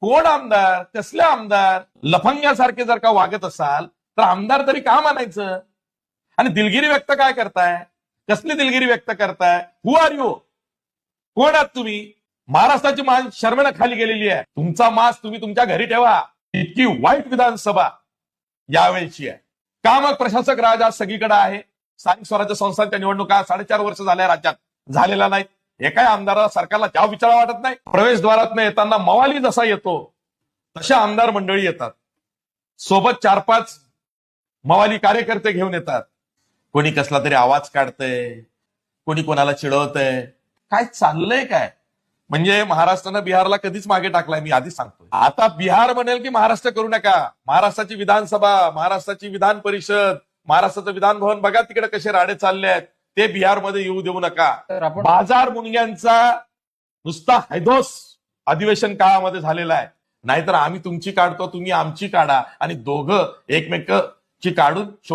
कोण आमदार, कसले आमदार, लफंग्यासारखे जर का वागत असाल तर आमदार तरी का मानायचं? आणि दिलगिरी व्यक्त काय करताय? कसली दिलगिरी व्यक्त करताय? हु आर यू? कोण आहात तुम्ही? महाराष्ट्राची मान शर्मेनं खाली गेलेली आहे. तुमचा मास तुम्ही तुमच्या घरी ठेवा. इतकी वाईट विधानसभा यावेळची आहे. का मग प्रशासक राज आज सगळीकडे आहे? स्थानिक स्वराज्य संस्थांच्या निवडणुका 4.5 वर्ष झाल्या राज्यात झालेल्या नाहीत. एकाही आमदाराला सरकारला जाव विचारा वाटत नाही. प्रवेशद्वारातनं येताना मवाली जसा येतो तशा आमदार मंडळी येतात. सोबत 4-5 मवाली कार्यकर्ते घेऊन येतात. कोणी कसला तरी आवाज काढतंय, कोणी कोणाला चिडवतंय. काय चाललंय काय? म्हणजे महाराष्ट्रानं बिहारला कधीच मागे टाकलाय, मी आधीच सांगतोय. आता बिहार म्हणेल की महाराष्ट्र करू नका. महाराष्ट्राची विधानसभा, महाराष्ट्राची विधान परिषद, महाराष्ट्राचं विधान भवन बघा तिकडे कसे राडे चालले आहेत, ते बिहारमध्ये येऊ देऊ नका. बाजार मुंग्यांचा नुसता हैदोस अधिवेशन काळामध्ये झालेला आहे. नाहीतर आम्ही तुमची काढतो, तुम्ही आमची काढा आणि दोघं एकमेकांची काढून